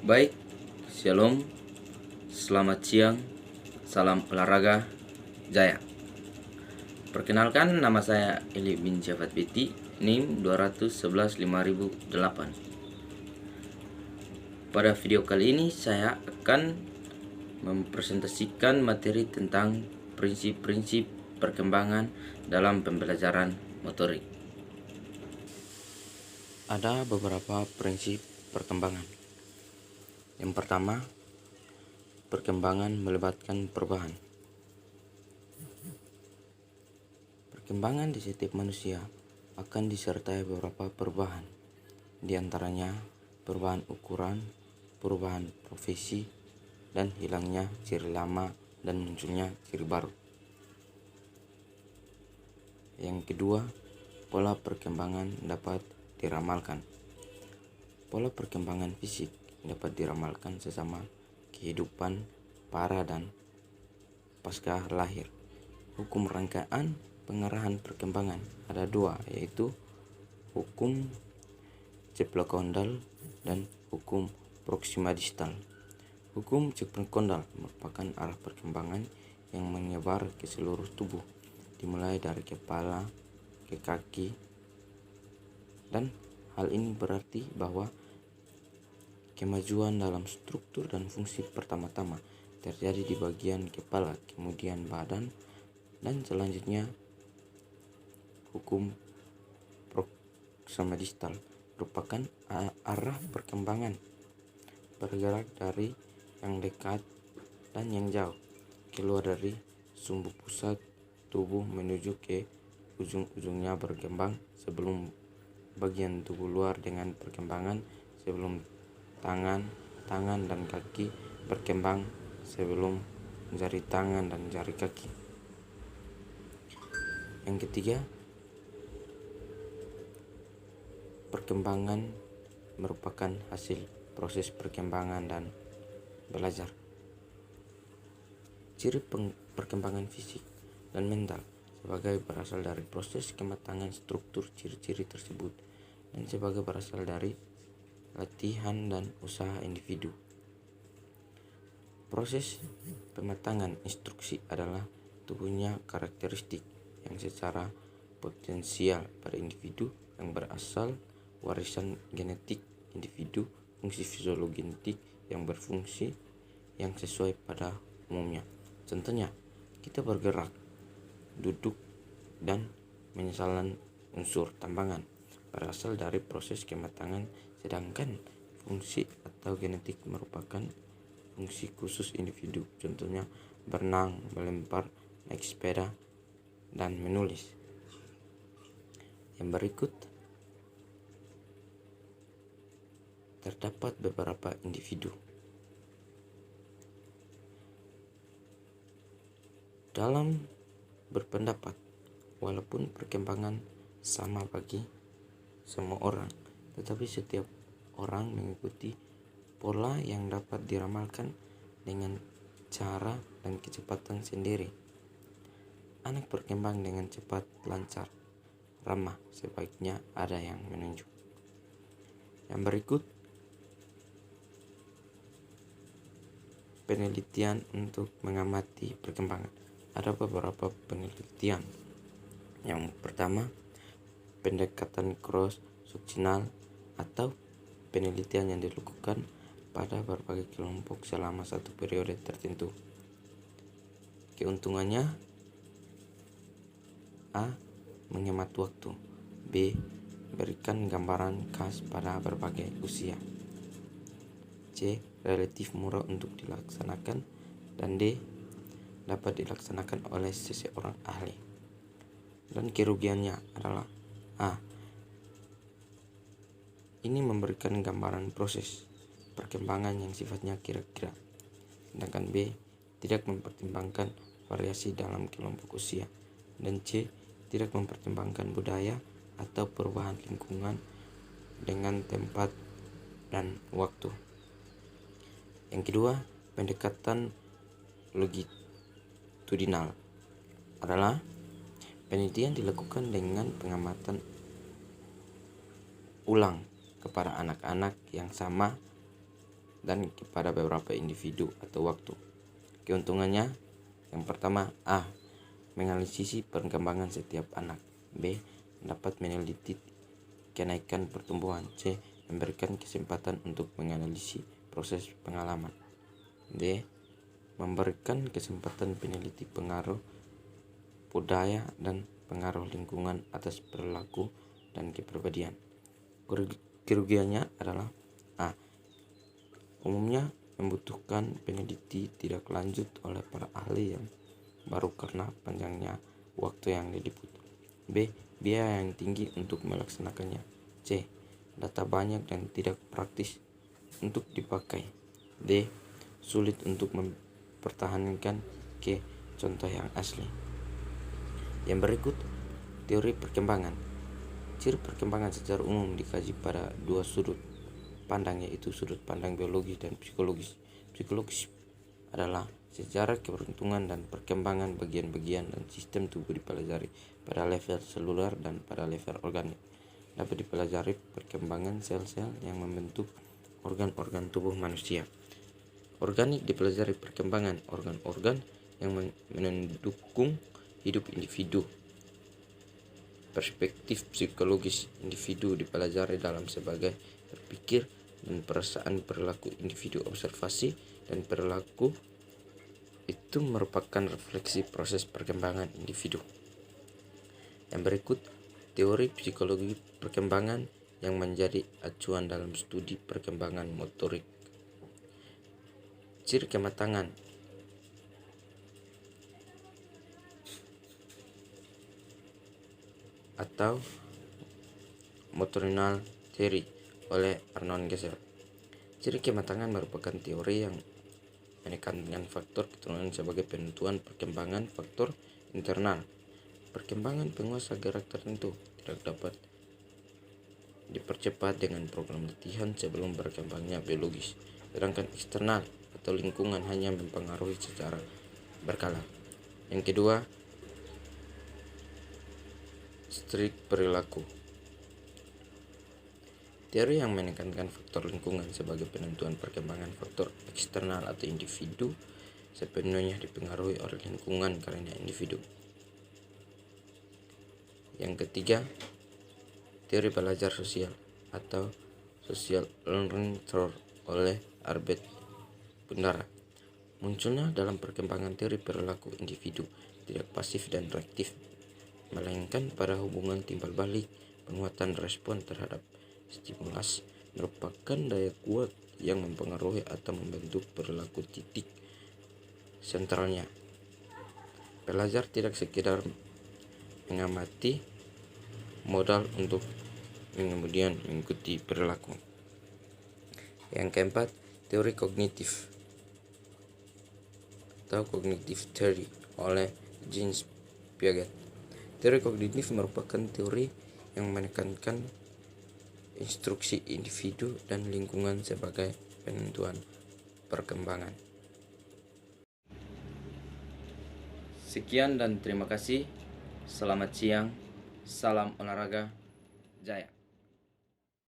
Baik, shalom, selamat siang, salam olahraga, jaya. Perkenalkan, nama saya Eli bin Jafat Beti, NIM 211-5008. Pada video kali ini saya akan mempresentasikan materi tentang prinsip-prinsip perkembangan dalam pembelajaran motorik. Ada beberapa prinsip perkembangan. Yang pertama, perkembangan melibatkan perubahan. Perkembangan di setiap manusia akan disertai beberapa perubahan, di antaranya perubahan ukuran, perubahan profesi, dan hilangnya ciri lama dan munculnya ciri baru. Yang kedua, pola perkembangan dapat diramalkan. Pola perkembangan fisik dapat diramalkan sesama kehidupan para dan pasca lahir. Hukum rangkaian pengarahan perkembangan ada dua, yaitu hukum Cheplow-Condal dan hukum Proxima Distal. Hukum Cheplow-Condal merupakan arah perkembangan yang menyebar ke seluruh tubuh, dimulai dari kepala ke kaki, dan hal ini berarti bahwa kemajuan dalam struktur dan fungsi pertama-tama terjadi di bagian kepala, kemudian badan, dan selanjutnya hukum Proxima Distal merupakan arah perkembangan bergerak dari yang dekat dan yang jauh, keluar dari sumbu pusat tubuh menuju ke ujung-ujungnya berkembang sebelum bagian tubuh luar dengan perkembangan sebelum tangan dan kaki berkembang sebelum jari tangan dan jari kaki. Yang ketiga, perkembangan merupakan hasil proses perkembangan dan belajar. Ciri perkembangan fisik dan mental sebagai berasal dari proses kematangan struktur ciri-ciri tersebut dan sebagai berasal dari latihan dan usaha individu. Proses pematangan instruksi adalah tumbuhnya karakteristik yang secara potensial pada individu yang berasal warisan genetik individu, fungsi fisiologenetik yang berfungsi yang sesuai pada umumnya. Contohnya, kita bergerak, duduk, dan menyesalan unsur tambangan berasal dari proses kematangan, sedangkan fungsi atau genetik merupakan fungsi khusus individu. Contohnya berenang, melempar, naik sepeda, dan menulis. Yang berikut, terdapat beberapa individu dalam berpendapat walaupun perkembangan sama bagi semua orang, tetapi setiap orang mengikuti pola yang dapat diramalkan dengan cara dan kecepatan sendiri. Anak berkembang dengan cepat, lancar, ramah, sebaiknya ada yang menunjuk. Yang berikut, penelitian untuk mengamati perkembangan. Ada beberapa penelitian. Yang pertama, pendekatan cross-sectional atau penelitian yang dilakukan pada berbagai kelompok selama satu periode tertentu. Keuntungannya: A. Menghemat waktu. B. Berikan gambaran khas pada berbagai usia. C. Relatif murah untuk dilaksanakan. Dan D. Dapat dilaksanakan oleh seseorang ahli. Dan kerugiannya adalah A. Ini memberikan gambaran proses perkembangan yang sifatnya kira-kira. Sedangkan B. Tidak mempertimbangkan variasi dalam kelompok usia. Dan C. Tidak mempertimbangkan budaya atau perubahan lingkungan dengan tempat dan waktu. Yang kedua, pendekatan longitudinal adalah penelitian dilakukan dengan pengamatan ulang kepada anak-anak yang sama dan kepada beberapa individu atau waktu. Keuntungannya, yang pertama, A. Menganalisis perkembangan setiap anak. B. Dapat meneliti kenaikan pertumbuhan. C. Memberikan kesempatan untuk menganalisis proses pengalaman. D. Memberikan kesempatan peneliti pengaruh budaya dan pengaruh lingkungan atas perilaku dan kepribadian. Kerugiannya adalah A. Umumnya membutuhkan peneliti tidak lanjut oleh para ahli yang baru karena panjangnya waktu yang diliput. B. Biaya yang tinggi untuk melaksanakannya. C. Data banyak dan tidak praktis untuk dipakai. D. Sulit untuk mempertahankan ke contoh yang asli. Yang berikut, teori perkembangan. Ciri perkembangan secara umum dikaji pada dua sudut pandang, yaitu sudut pandang biologis dan psikologis. Psikologis adalah sejarah keberuntungan dan perkembangan bagian-bagian dan sistem tubuh dipelajari pada level seluler dan pada level organik. Dapat dipelajari perkembangan sel-sel yang membentuk organ-organ tubuh manusia. Organik dipelajari perkembangan organ-organ yang mendukung hidup individu. Perspektif psikologis individu dipelajari dalam sebagai berpikir dan perasaan perilaku individu. Observasi dan perilaku itu merupakan refleksi proses perkembangan individu. Yang berikut, teori psikologi perkembangan yang menjadi acuan dalam studi perkembangan motorik. Ciri kematangan atau motorinal theory oleh Arnold Gesell. Ciri kematangan merupakan teori yang menekankan faktor keturunan sebagai penentuan perkembangan faktor internal. Perkembangan penguasa gerak tertentu tidak dapat dipercepat dengan program latihan sebelum berkembangnya biologis, sedangkan eksternal atau lingkungan hanya mempengaruhi secara berkala. Yang kedua, strik perilaku. Teori yang menekankan faktor lingkungan sebagai penentuan perkembangan faktor eksternal atau individu sepenuhnya dipengaruhi oleh lingkungan karena individu. Yang ketiga, teori belajar sosial atau social learning theory oleh Albert Bandura. Munculnya dalam perkembangan teori perilaku individu tidak pasif dan reaktif, melainkan pada hubungan timbal balik. Penguatan respon terhadap stimulus merupakan daya kuat yang mempengaruhi atau membentuk perilaku titik sentralnya. Pelajar tidak sekedar mengamati modal untuk kemudian mengikuti perilaku. Yang keempat, teori kognitif atau cognitive theory oleh James Piaget. Teori kognitif merupakan teori yang menekankan instruksi individu dan lingkungan sebagai penentuan perkembangan. Sekian dan terima kasih. Selamat siang. Salam olahraga. Jaya.